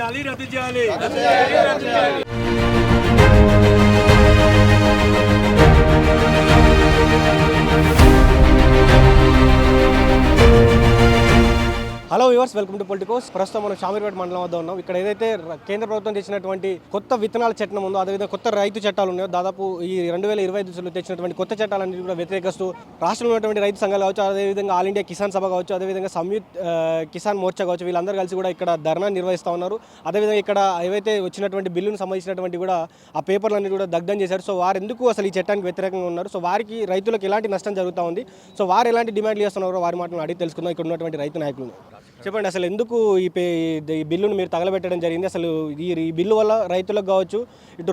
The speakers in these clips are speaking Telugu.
రద్దు చేయాలి. Hello viewers, welcome to Politicos. ప్రస్తుతం మనం షామీర్పేట మండలం వద్ద ఉన్నాం. ఇక్కడ ఏదైతే కేంద్ర ప్రభుత్వం తెచ్చినటువంటి కొత్త విత్తనాల చట్టం ఉందో, అదేవిధంగా కొత్త రైతు చట్టాలు ఉన్నాయో, దాదాపు ఈ 2025లో తెచ్చినటువంటి కొత్త చట్టాలన్నీ కూడా వ్యతిరేకిస్తూ రాష్ట్రంలో ఉన్నటువంటి రైతు సంఘాలు కావచ్చు, అదేవిధంగా ఆల్ ఇండియా కిసాన్ సభ కావచ్చు, అదేవిధంగా సంయుక్త కిసాన్ మోర్చా కావచ్చు, వీళ్ళందరూ కలిసి కూడా ఇక్కడ ధర్నా నిర్వహిస్తూ ఉన్నారు. అదేవిధంగా ఇక్కడ ఏవైతే వచ్చినటువంటి బిల్లును సంబంధించినటువంటి కూడా ఆ పేపర్లన్నీ కూడా దగ్ధం చేశారు. సో వారు ఎందుకు అసలు ఈ చట్టానికి వ్యతిరేకంగా ఉన్నారు, సో వారికి రైతులకు ఎలాంటి నష్టం జరుగుతూ ఉంది, సో వారు ఎలాంటి డిమాండ్లు చేస్తున్నారో వారి మాటలను అడిగి తెలుసుకుందాం ఇక్కడ ఉన్నటువంటి రైతు నాయకులను. చెప్పండి, అసలు ఎందుకు ఈ బిల్లును మీరు తగలబెట్టడం జరిగింది? అసలు ఈ బిల్లు వల్ల రైతులకు కావచ్చు, ఇటు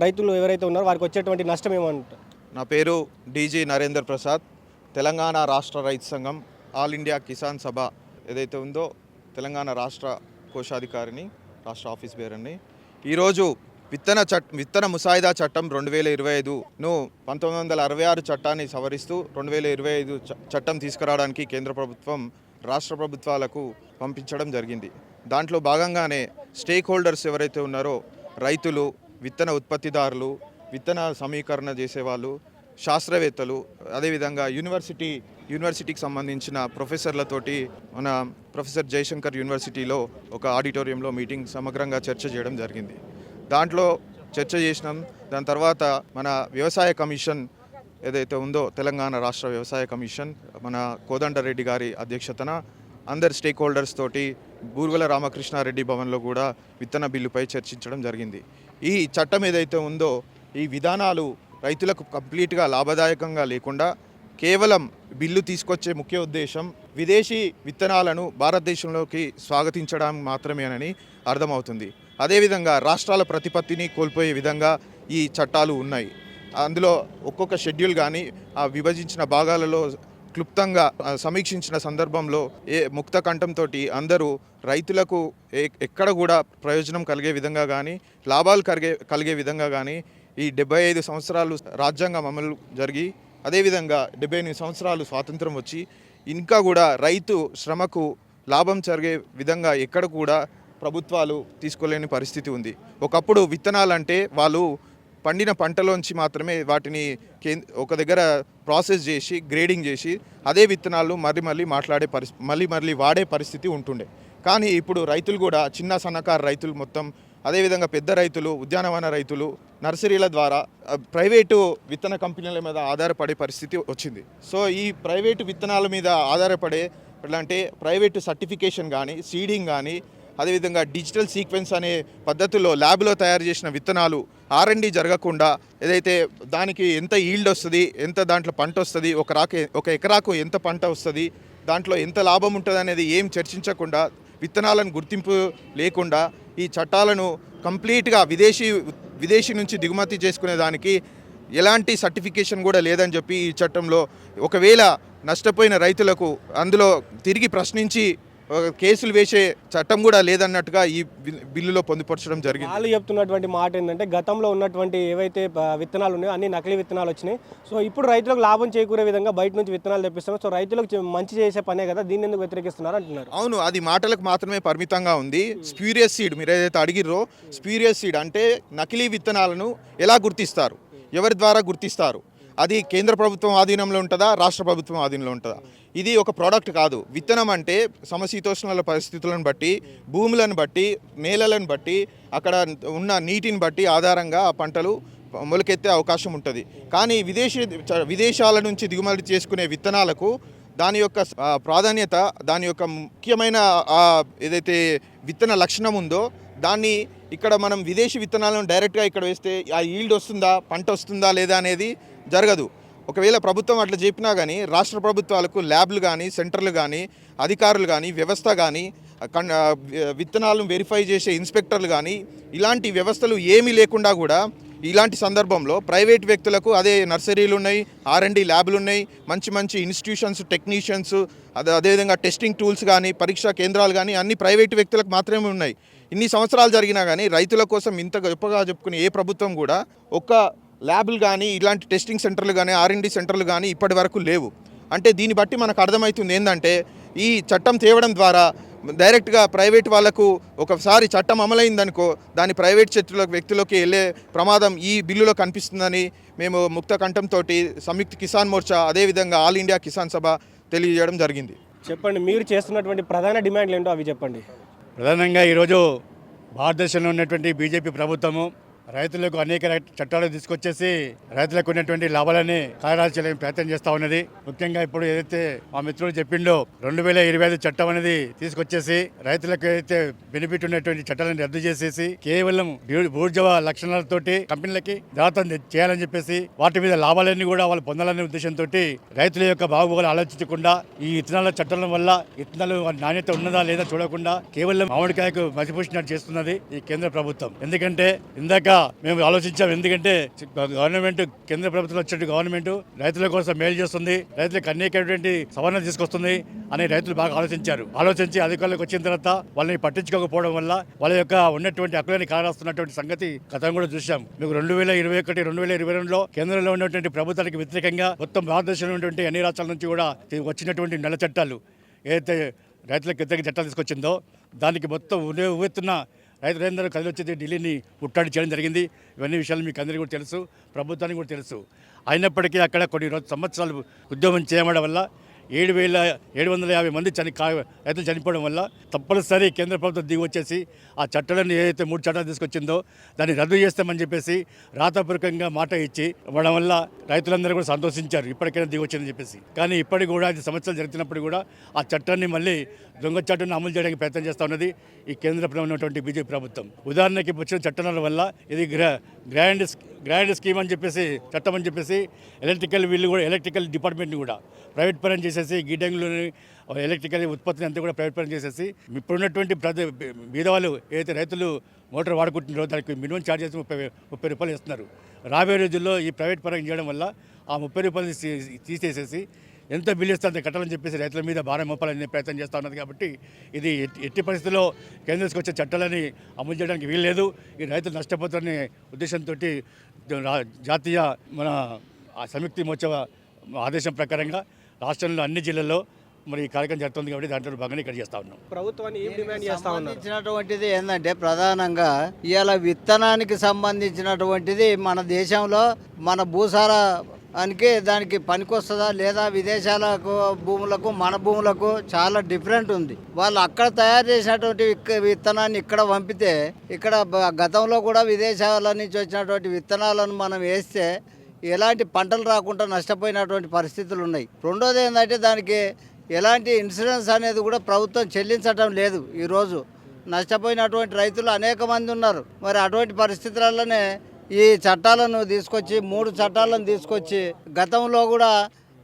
రైతులు ఎవరైతే ఉన్నారో వారికి వచ్చేటువంటి నష్టం ఏమంటారు? నా పేరు డీజీ నరేందర్ ప్రసాద్. తెలంగాణ రాష్ట్ర రైతు సంఘం ఆల్ ఇండియా కిసాన్ సభ ఏదైతే ఉందో తెలంగాణ రాష్ట్ర కోశాధికారిని, రాష్ట్ర ఆఫీస్ బేరర్ని. ఈరోజు విత్తన ముసాయిదా చట్టం 2025ను 1966 చట్టాన్ని సవరిస్తూ 2025 చట్టం తీసుకురావడానికి కేంద్ర ప్రభుత్వం రాష్ట్ర ప్రభుత్వాలకు పంపించడం జరిగింది. దాంట్లో భాగంగానే స్టేక్ హోల్డర్స్ ఎవరైతే ఉన్నారో, రైతులు, విత్తన ఉత్పత్తిదారులు, విత్తన సమీకరణ చేసేవాళ్ళు, శాస్త్రవేత్తలు, అదేవిధంగా యూనివర్సిటీకి సంబంధించిన ప్రొఫెసర్లతోటి మన ప్రొఫెసర్ జయశంకర్ యూనివర్సిటీలో ఒక ఆడిటోరియంలో మీటింగ్ సమగ్రంగా చర్చ చేయడం జరిగింది. దాంట్లో చర్చ చేసినాం. దాని తర్వాత మన వ్యవసాయ కమిషన్ ఏదైతే ఉందో, తెలంగాణ రాష్ట్ర వ్యవసాయ కమిషన్, మన కోదండరెడ్డి గారి అధ్యక్షతన అందరు స్టేక్ హోల్డర్స్ తోటి బూర్గుల రామకృష్ణారెడ్డి భవన్లో కూడా విత్తన బిల్లుపై చర్చించడం జరిగింది. ఈ చట్టం ఏదైతే ఉందో, ఈ విధానాలు రైతులకు కంప్లీట్గా లాభదాయకంగా లేకుండా కేవలం బిల్లు తీసుకొచ్చే ముఖ్య ఉద్దేశం విదేశీ విత్తనాలను భారతదేశంలోకి స్వాగతించడం మాత్రమేనని అర్థమవుతుంది. అదేవిధంగా రాష్ట్రాల ప్రతిపత్తిని కోల్పోయే విధంగా ఈ చట్టాలు ఉన్నాయి. అందులో ఒక్కొక్క షెడ్యూల్ కానీ ఆ విభజించిన భాగాలలో క్లుప్తంగా సమీక్షించిన సందర్భంలో ముక్త కంఠంతో అందరూ రైతులకు ఎక్కడ కూడా ప్రయోజనం కలిగే విధంగా కానీ, లాభాలు కలిగే విధంగా కానీ ఈ 75 సంవత్సరాలు రాజ్యాంగం అమలు జరిగి, అదేవిధంగా 78 సంవత్సరాలు స్వాతంత్రం వచ్చి ఇంకా కూడా రైతు శ్రమకు లాభం జరిగే విధంగా ఎక్కడ కూడా ప్రభుత్వాలు తీసుకోలేని పరిస్థితి ఉంది. ఒకప్పుడు విత్తనాలంటే వాళ్ళు పండిన పంటలోంచి మాత్రమే వాటిని ఒక దగ్గర ప్రాసెస్ చేసి గ్రేడింగ్ చేసి అదే విత్తనాలు మళ్ళీ వాడే పరిస్థితి ఉంటుండే. కానీ ఇప్పుడు రైతులు కూడా చిన్న సన్నకారు రైతులు మొత్తం, అదేవిధంగా పెద్ద రైతులు, ఉద్యానవన రైతులు నర్సరీల ద్వారా ప్రైవేటు విత్తన కంపెనీల మీద ఆధారపడే పరిస్థితి వచ్చింది. సో ఈ ప్రైవేటు విత్తనాల మీద ఆధారపడే అంటే ప్రైవేటు సర్టిఫికేషన్ కానీ, సీడింగ్ కానీ, అదేవిధంగా డిజిటల్ సీక్వెన్స్ అనే పద్ధతిలో ల్యాబ్లో తయారు చేసిన విత్తనాలు R&D జరగకుండా, ఏదైతే దానికి ఎంత ఈల్డ్ వస్తుంది, ఎంత దాంట్లో పంట వస్తుంది, ఒక ఎకరాకు ఎంత పంట వస్తుంది, దాంట్లో ఎంత లాభం ఉంటుంది అనేది ఏం చర్చించకుండా, విత్తనాలను గుర్తింపు లేకుండా ఈ చట్టాలను కంప్లీట్గా విదేశీ నుంచి దిగుమతి చేసుకునే దానికి ఎలాంటి సర్టిఫికేషన్ కూడా లేదని చెప్పి ఈ చట్టంలో ఒకవేళ నష్టపోయిన రైతులకు అందులో తిరిగి ప్రశ్నించి కేసులు వేసే చట్టం కూడా లేదన్నట్టుగా ఈ బిల్లులో పొందుపరచడం జరిగింది. వాళ్ళు చెప్తున్నటువంటి మాట ఏంటంటే, గతంలో ఉన్నటువంటి ఏవైతే విత్తనాలు ఉన్నాయో అన్ని నకిలీ విత్తనాలు వచ్చినాయి. సో ఇప్పుడు రైతులకు లాభం చేకూరే విధంగా బయట నుంచి విత్తనాలు తెప్పిస్తున్నాం. సో రైతులకు మంచి చేసే పనే కదా, దీన్ని ఎందుకు వ్యతిరేకిస్తున్నారు అంటున్నారు. అవును, అది మాటలకు మాత్రమే పరిమితంగా ఉంది. స్ప్యూరియస్ సీడ్ మీరు ఏదైతే అడిగిర్రో, స్ప్యూరియస్ సీడ్ అంటే నకిలీ విత్తనాలను ఎలా గుర్తిస్తారు, ఎవరి ద్వారా గుర్తిస్తారు? అది కేంద్ర ప్రభుత్వం ఆధీనంలో ఉంటుందా, రాష్ట్ర ప్రభుత్వం ఆధీనంలో ఉంటుందా? ఇది ఒక ప్రోడక్ట్ కాదు. విత్తనం అంటే సమశీతోష్ణాల పరిస్థితులను బట్టి, భూములను బట్టి, నేలలను బట్టి, అక్కడ ఉన్న నీటిని బట్టి ఆధారంగా ఆ పంటలు మొలకెత్తే అవకాశం ఉంటుంది. కానీ విదేశాల నుంచి దిగుమతి చేసుకునే విత్తనాలకు దాని యొక్క ప్రాధాన్యత, దాని యొక్క ముఖ్యమైన ఏదైతే విత్తన లక్షణం ఉందో దాన్ని ఇక్కడ మనం విదేశీ విత్తనాలను డైరెక్ట్గా ఇక్కడ వేస్తే ఆ ఈల్డ్ వస్తుందా, పంట వస్తుందా లేదా అనేది జరగదు. ఒకవేళ ప్రభుత్వం అట్లా చెప్పినా కానీ రాష్ట్ర ప్రభుత్వాలకు ల్యాబ్లు కానీ, సెంటర్లు కానీ, అధికారులు కానీ, వ్యవస్థ కానీ, విత్తనాలను వెరిఫై చేసే ఇన్స్పెక్టర్లు కానీ, ఇలాంటి వ్యవస్థలు ఏమీ లేకుండా కూడా ఇలాంటి సందర్భంలో ప్రైవేట్ వ్యక్తులకు అదే నర్సరీలు ఉన్నాయి, R&D ల్యాబ్లు ఉన్నాయి, మంచి ఇన్స్టిట్యూషన్స్, టెక్నీషియన్స్, అదేవిధంగా టెస్టింగ్ టూల్స్ కానీ, పరీక్షా కేంద్రాలు కానీ అన్ని ప్రైవేట్ వ్యక్తులకు మాత్రమే ఉన్నాయి. ఇన్ని సంవత్సరాలు జరిగినా కానీ రైతుల కోసం ఇంత గొప్పగా చెప్పుకునే ఏ ప్రభుత్వం కూడా ఒక్క ల్యాబ్లు కానీ, ఇలాంటి టెస్టింగ్ సెంటర్లు కానీ, R&D సెంటర్లు కానీ ఇప్పటి వరకు లేవు. అంటే దీన్ని బట్టి మనకు అర్థమవుతుంది ఏంటంటే, ఈ చట్టం తేవడం ద్వారా డైరెక్ట్గా ప్రైవేట్ వాళ్లకు ఒకసారి చట్టం అమలైందనుకో దాని ప్రైవేట్ వ్యక్తులకు వెళ్ళే ప్రమాదం ఈ బిల్లులో కనిపిస్తుందని మేము ముక్త కంఠంతో సంయుక్త కిసాన్ మోర్చా అదేవిధంగా ఆల్ ఇండియా కిసాన్ సభ తెలియజేయడం జరిగింది. చెప్పండి, మీరు చేస్తున్నటువంటి ప్రధాన డిమాండ్లు ఏంటో అవి చెప్పండి. ప్రధానంగా ఈరోజు భారతదేశంలో ఉన్నటువంటి బీజేపీ ప్రభుత్వము రైతులకు అనేక చట్టాలు తీసుకొచ్చేసి రైతులకు ఉన్నటువంటి లాభాలని కాయరాలు చేయడానికి ప్రయత్నం చేస్తూ ఉన్నది. ముఖ్యంగా ఇప్పుడు ఏదైతే మా మిత్రుడు చెప్పిండో 2025 చట్టం అనేది తీసుకొచ్చేసి రైతులకు ఏదైతే బెనిఫిట్ ఉన్నటువంటి చట్టాలను రద్దు చేసేసి కేవలం బూర్జవా లక్షణాలతోటి కంపెనీలకి దాతం చేయాలని చెప్పేసి వాటి మీద లాభాలన్నీ కూడా వాళ్ళు పొందాలనే ఉద్దేశంతో రైతుల యొక్క బాగోగులు ఆలోచించకుండా ఈ ఇథనాల చట్టం వల్ల ఇథనాలు నాణ్యత ఉన్నదా లేదా చూడకుండా కేవలం మామిడికాయకు మసిపూసినట్టు చేస్తున్నది ఈ కేంద్ర ప్రభుత్వం. ఎందుకంటే ఇందాక మేము ఆలోచించాం, ఎందుకంటే గవర్నమెంట్ కేంద్ర ప్రభుత్వం వచ్చే గవర్నమెంట్ రైతుల కోసం మేలు చేస్తుంది, రైతులకు అనేకటువంటి సవరణ తీసుకొస్తుంది అని రైతులు బాగా ఆలోచించి అధికారులకు వచ్చిన తర్వాత వాళ్ళని పట్టించుకోకపోవడం వల్ల వాళ్ళ యొక్క ఉన్నటువంటి హక్కులని కారాస్తున్నటువంటి సంగతి గతం కూడా చూసాం. మీకు 2021, 2022లో కేంద్రంలో ఉన్నటువంటి ప్రభుత్వానికి వ్యతిరేకంగా మొత్తం భారతదేశంలో ఉన్నటువంటి అన్ని రాష్ట్రాల నుంచి కూడా వచ్చినటువంటి నెల చట్టాలు ఏదైతే రైతులకు వ్యతిరేక చట్టాలు తీసుకొచ్చిందో దానికి మొత్తం ఉవ్వెత్తున రైతులందరూ కదిలి వచ్చి ఢిల్లీని ముట్టడి చేయడం జరిగింది. ఇవన్నీ విషయాలు మీకు అందరికీ కూడా తెలుసు, ప్రభుత్వానికి కూడా తెలుసు. అయినప్పటికీ అక్కడ కొన్ని సంవత్సరాలు ఉద్యమం చేయడం వల్ల 7,750 మంది రైతులు చనిపోవడం వల్ల తప్పనిసరి కేంద్ర ప్రభుత్వం దిగి వచ్చేసి ఆ చట్టాలను ఏదైతే 3 చట్టాలు తీసుకొచ్చిందో దాన్ని రద్దు చేస్తామని చెప్పేసి రాతపూర్వకంగా మాట ఇచ్చి ఇవ్వడం వల్ల రైతులందరూ కూడా సంతోషించారు, ఇప్పటికైనా దిగి వచ్చిందని చెప్పేసి. కానీ ఇప్పటికి కూడా 5 సంవత్సరాలు జరుగుతున్నప్పుడు కూడా ఆ చట్టాన్ని మళ్ళీ దొంగ చట్టాన్ని అమలు చేయడానికి ప్రయత్నం చేస్తూ ఉన్నది ఈ కేంద్ర ప్రభుత్వం ఉన్నటువంటి బీజేపీ ప్రభుత్వం. ఉదాహరణకి వచ్చిన చట్టాల వల్ల ఇది గ్రాండ్ స్కీమ్ అని చెప్పేసి చట్టం అని చెప్పేసి ఎలక్ట్రికల్ డిపార్ట్మెంట్ని కూడా ప్రైవేట్ పరం చేసేసి గిడ్డంగులని ఎలక్ట్రికల్ ఉత్పత్తిని అంతా కూడా ప్రైవేట్ పరం చేసేసి ఇప్పుడున్నటువంటి బీదవాళ్ళు ఏదైతే రైతులు మోటార్ వాడుకుంటున్నారో దానికి మినిమం ఛార్జ్ చేసి 30 రూపాయలు ఇస్తున్నారు. రాబోయే రోజుల్లో ఈ ప్రైవేట్ పరం చేయడం వల్ల ఆ 30 రూపాయలు తీసేసేసి ఎంత బిల్లు ఇస్తే అంత కట్టాలని చెప్పేసి రైతుల మీద భారం మోపాలని ప్రయత్నం చేస్తూ ఉన్నది. కాబట్టి ఇది ఎట్టి పరిస్థితుల్లో కేంద్రంకి వచ్చే చట్టాలని అమలు చేయడానికి వీల్లేదు. ఈ రైతులు నష్టపోతారనే ఉద్దేశంతో జాతీయ మన సంయుక్త మోర్చా ఆదేశం ప్రకారంగా రాష్ట్రంలో అన్ని జిల్లాల్లో మరి ఈ కార్యక్రమం జరుగుతుంది. కాబట్టి దాంట్లో భాగంగా ఇక్కడ చేస్తూ ఉన్నాం. ప్రభుత్వాన్ని ఏం డిమాండ్ చేస్తా ఉన్నారు? సంబంధించినటువంటిది ఏంటంటే ప్రధానంగా ఇవాళ విత్తనానికి సంబంధించినటువంటిది మన దేశంలో మన భూసారానికి దానికి పనికొస్తుందా లేదా విదేశాలకు భూములకు మన భూములకు చాలా డిఫరెంట్ ఉంది. వాళ్ళు అక్కడ తయారు చేసినటువంటి విత్తనాన్ని ఇక్కడ పంపితే ఇక్కడ గతంలో కూడా విదేశాల నుంచి వచ్చినటువంటి విత్తనాలను మనం వేస్తే ఎలాంటి పంటలు రాకుండా నష్టపోయినటువంటి పరిస్థితులు ఉన్నాయి. రెండోది ఏంటంటే దానికి ఎలాంటి ఇన్సూరెన్స్ అనేది కూడా ప్రభుత్వం చెల్లించడం లేదు. ఈరోజు నష్టపోయినటువంటి రైతులు అనేక మంది ఉన్నారు. మరి అటువంటి పరిస్థితులలోనే ఈ చట్టాలను తీసుకొచ్చి 3 చట్టాలను తీసుకొచ్చి గతంలో కూడా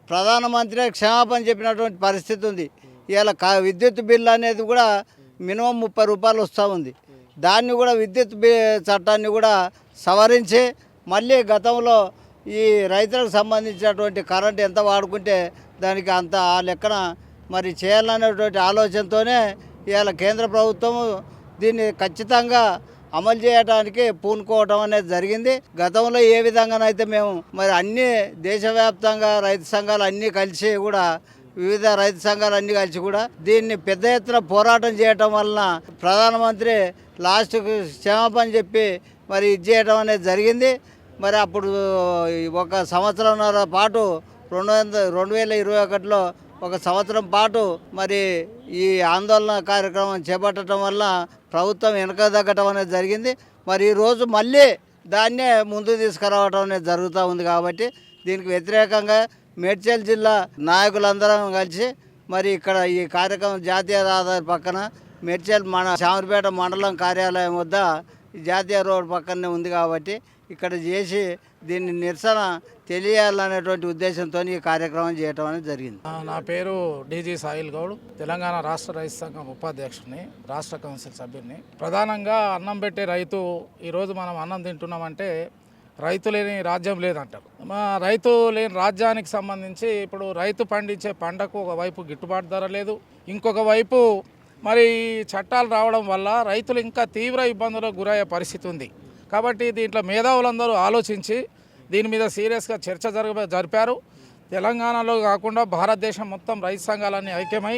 ప్రధానమంత్రి క్షమాపణ చెప్పినటువంటి పరిస్థితి ఉంది. ఇవాళ విద్యుత్ బిల్లు అనేది కూడా మినిమం 30 రూపాయలు వస్తూ ఉంది. దాన్ని కూడా విద్యుత్ చట్టాన్ని కూడా సవరించి మళ్ళీ గతంలో ఈ రైతులకు సంబంధించినటువంటి కరెంట్ ఎంత వాడుకుంటే దానికి అంత ఆ లెక్కన మరి చేయాలనేటువంటి ఆలోచనతోనే ఇవాళ కేంద్ర ప్రభుత్వం దీన్ని ఖచ్చితంగా అమలు చేయడానికి పూనుకోవడం అనేది జరిగింది. గతంలో ఏ విధంగానైతే మేము మరి అన్ని దేశవ్యాప్తంగా రైతు సంఘాలు అన్నీ కలిసి కూడా వివిధ రైతు సంఘాలన్నీ కలిసి కూడా దీన్ని పెద్ద ఎత్తున పోరాటం చేయటం వలన ప్రధానమంత్రి లాస్ట్కు క్షమాపణ చెప్పి మరి ఇది చేయడం అనేది జరిగింది. మరి అప్పుడు 1 సంవత్సరంన్నర పాటు 2021లో 1 సంవత్సరం పాటు మరి ఈ ఆందోళన కార్యక్రమం చేపట్టడం వల్ల ప్రభుత్వం వెనక తగ్గటం అనేది జరిగింది. మరి ఈరోజు మళ్ళీ దాన్నే ముందుకు తీసుకురావడం అనేది జరుగుతూ ఉంది. కాబట్టి దీనికి వ్యతిరేకంగా మేడ్చల్ జిల్లా నాయకులందరం కలిసి మరి ఇక్కడ ఈ కార్యక్రమం జాతీయ రహదారి పక్కన మేడ్చల్ శామర్పేట మండలం కార్యాలయం వద్ద జాతీయ రోడ్ పక్కనే ఉంది కాబట్టి ఇక్కడ చేసి దీన్ని నిరసన తెలియాలనేటువంటి ఉద్దేశంతో ఈ కార్యక్రమం చేయటం అనేది జరిగింది. నా పేరు డీజీ సాయిల్ గౌడ్, తెలంగాణ రాష్ట్ర రైతు సంఘం ఉపాధ్యక్షుడిని, రాష్ట్ర కౌన్సిల్ సభ్యుడిని. ప్రధానంగా అన్నం పెట్టే రైతు ఈరోజు మనం అన్నం తింటున్నామంటే రైతు లేని రాజ్యం లేదంటారు. మా రైతు లేని రాజ్యానికి సంబంధించి ఇప్పుడు రైతు పండించే పంటకు ఒకవైపు గిట్టుబాటు ధర లేదు, ఇంకొక వైపు మరి చట్టాలు రావడం వల్ల రైతులు ఇంకా తీవ్ర ఇబ్బందులకు గురయ్యే పరిస్థితి ఉంది. కాబట్టి దీంట్లో మేధావులందరూ ఆలోచించి దీని మీద సీరియస్గా చర్చ జరిపారు. తెలంగాణలో కాకుండా భారతదేశం మొత్తం రైతు సంఘాలన్నీ ఐక్యమై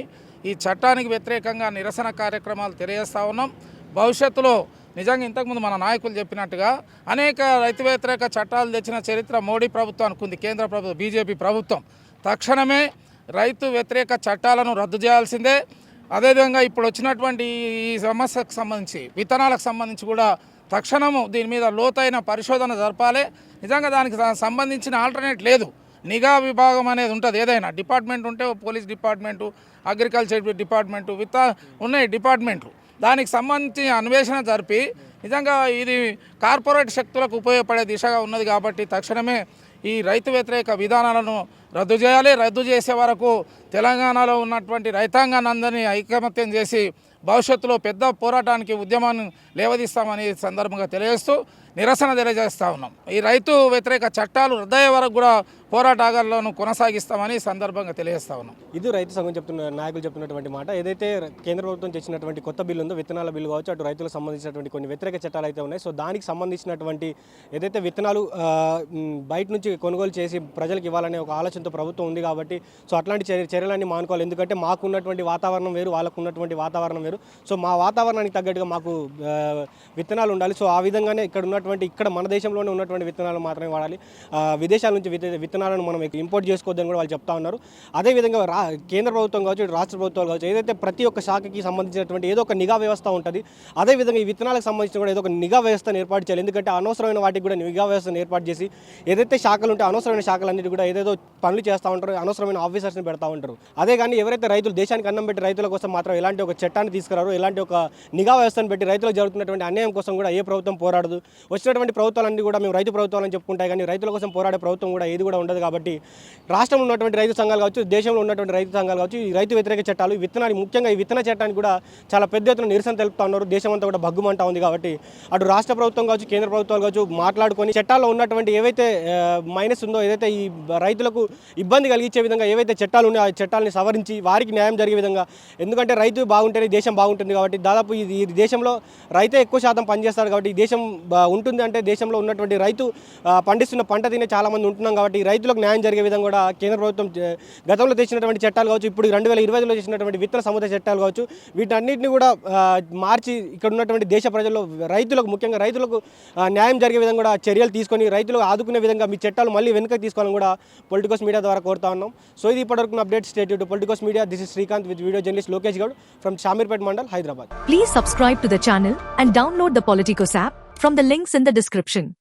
ఈ చట్టానికి వ్యతిరేకంగా నిరసన కార్యక్రమాలు తెలియజేస్తూ ఉన్నాం. భవిష్యత్తులో నిజంగా ఇంతకుముందు మన నాయకులు చెప్పినట్టుగా అనేక రైతు వ్యతిరేక చట్టాలు తెచ్చిన చరిత్ర మోడీ ప్రభుత్వానికి ఉంది. కేంద్ర ప్రభుత్వం బీజేపీ ప్రభుత్వం తక్షణమే రైతు వ్యతిరేక చట్టాలను రద్దు చేయాల్సిందే. అదేవిధంగా ఇప్పుడు వచ్చినటువంటి ఈ సమస్యకు సంబంధించి విత్తనాలకు సంబంధించి కూడా తక్షణము దీని మీద లోతైన పరిశోధన జరపాలి. నిజంగా దానికి సంబంధించిన ఆల్టర్నేట్ లేదు. నిఘా విభాగం అనేది ఉంటుంది. ఏదైనా డిపార్ట్మెంట్ ఉంటే పోలీస్ డిపార్ట్మెంటు, అగ్రికల్చర్ డిపార్ట్మెంటు, ఉన్నాయి డిపార్ట్మెంట్లు. దానికి సంబంధించి అన్వేషణ జరిపి నిజంగా ఇది కార్పొరేట్ శక్తులకు ఉపయోగపడే దిశగా ఉన్నది కాబట్టి తక్షణమే ఈ రైతు వ్యతిరేక విధానాలను రద్దు చేయాలి. రద్దు చేసే వరకు తెలంగాణలో ఉన్నటువంటి రైతాంగాన్ని అందరినీ ఐకమత్యం చేసి భవిష్యత్తులో పెద్ద పోరాటానికి ఉద్యమాన్ని లేవదీస్తామని సందర్భంగా తెలియజేస్తూ నిరసన తెలియజేస్తూ ఉన్నాం. ఈ రైతు వ్యతిరేక చట్టాలు రద్దయ్యే వరకు కూడా పోరాటాలను కొనసాగిస్తామని సందర్భంగా తెలియజేస్తా ఉన్నాం. ఇది రైతు సంఘం నాయకులు చెప్తున్నటువంటి మాట. ఏదైతే కేంద్ర ప్రభుత్వం తెచ్చినటువంటి కొత్త బిల్లు ఉందో, విత్తనాల బిల్లు కావచ్చు, అటు రైతులకు సంబంధించినటువంటి కొన్ని వ్యతిరేక చట్టాలు అయితే ఉన్నాయి. సో దానికి సంబంధించినటువంటి ఏదైతే విత్తనాలు బయట నుంచి కొనుగోలు చేసి ప్రజలకు ఇవ్వాలనే ఒక ఆలోచనతో ప్రభుత్వం ఉంది కాబట్టి సో అట్లాంటి చర్యలన్నీ మానుకోవాలి. ఎందుకంటే మాకు ఉన్నటువంటి వాతావరణం వేరు, వాళ్ళకు ఉన్నటువంటి వాతావరణం వేరు. సో మా వాతావరణానికి తగ్గట్టుగా మాకు విత్తనాలు ఉండాలి. సో ఆ విధంగానే ఇక్కడ మన దేశంలోనే ఉన్నటువంటి విత్తనాలు మాత్రమే వాడాలి. విదేశాల నుంచి విత్తనాలను మనం ఇంపోర్ట్ చేసుకోవద్దని కూడా వాళ్ళు చెప్తా ఉన్నారు. అదేవిధంగా కేంద్ర ప్రభుత్వం కావచ్చు, రాష్ట్ర ప్రభుత్వాలు కావచ్చు, ఏదైతే ప్రతి ఒక్క శాఖకి సంబంధించినటువంటి ఏదో ఒక నిఘా వ్యవస్థ ఉంటుంది. అదేవిధంగా ఈ విత్తనాలకు సంబంధించిన కూడా ఏదో ఒక నిఘా వ్యవస్థను ఏర్పాటు చేయాలి. ఎందుకంటే అనవసరమైన వాటికి కూడా నిఘా వ్యవస్థను ఏర్పాటు చేసి ఏదైతే శాఖలు ఉంటే అనవసరమైన శాఖలన్నిటి కూడా ఏదేదో పనులు చేస్తూ ఉంటారు, అనవసరమైన ఆఫీసర్స్ని పెడతా ఉంటారు. అదే కానీ ఎవరైతే రైతులు దేశానికి అన్నం పెట్టి రైతుల కోసం మాత్రం ఎలాంటి ఒక చట్టాన్ని తీసుకురారు, ఎలాంటి ఒక నిఘా వ్యవస్థను పెట్టి రైతులకు జరుగుతున్నటువంటి అన్యాయం కోసం కూడా ఏ ప్రభుత్వం పోరాడదు. వచ్చినటువంటి ప్రభుత్వాలన్నీ కూడా మేము రైతు ప్రభుత్వాలని చెప్పుకుంటాయి, కానీ రైతుల కోసం పోరాడే ప్రభుత్వం కూడా ఏది కూడా ఉండదు. కాబట్టి రాష్ట్రంలో ఉన్నటువంటి రైతు సంఘాలు కావచ్చు, దేశంలో ఉన్నటువంటి రైతు సంఘాలు కావచ్చు, ఈ రైతు వ్యతిరేక చట్టాలు విత్తనాలు ముఖ్యంగా ఈ విత్తన చట్టానికి కూడా చాలా పెద్ద ఎత్తున నిరసన తెలుపుతా ఉన్నారు. దేశం అంతా కూడా భగ్గుమంటా ఉంది. కాబట్టి అటు రాష్ట్ర ప్రభుత్వం కావచ్చు, కేంద్ర ప్రభుత్వాలు కావచ్చు మాట్లాడుకొని చట్టాల్లో ఉన్నటువంటి ఏవైతే మైనస్ ఉందో, ఏదైతే ఈ రైతులకు ఇబ్బంది కలిగించే విధంగా ఏవైతే చట్టాలు ఉన్నాయో ఆ చట్టాలని సవరించి వారికి న్యాయం జరిగే విధంగా, ఎందుకంటే రైతు బాగుంటేనే దేశం బాగుంటుంది. కాబట్టి దాదాపు ఈ దేశంలో రైతే ఎక్కువ శాతం పనిచేస్తారు. కాబట్టి ఈ దేశం ఉంటుంది అంటే దేశంలో ఉన్నటువంటి రైతు పండిస్తున్న పంట తినే చాలామంది ఉంటున్నాం. కాబట్టి రైతులకు న్యాయం జరిగే విధంగా కూడా కేంద్ర ప్రభుత్వం గతంలో తెచ్చినటువంటి చట్టాలు కావచ్చు, ఇప్పుడు 2020లో చేసినటువంటి విత్తన సముదాయ చట్టాలు కావచ్చు, వీటన్నిటిని కూడా మార్చి ఇక్కడ ఉన్నటువంటి దేశ ప్రజల్లో రైతులకు ముఖ్యంగా రైతులకు న్యాయం జరిగే విధంగా కూడా చర్యలు తీసుకొని రైతులు ఆదుకునే విధంగా మీ చట్టాలు మళ్ళీ వెనుకకు తీసుకోవాలని కూడా పొలిటికోస్ మీడియా ద్వారా కోరుతా ఉన్నాం. సో ఇది ఇప్పటివరకు update. Stay tune to Politicos media. This is Srikanth with video journalist Lokesh Goud from Shamirpet mandal, Hyderabad. Please subscribe to the channel and download the Politicos app from the links in the description.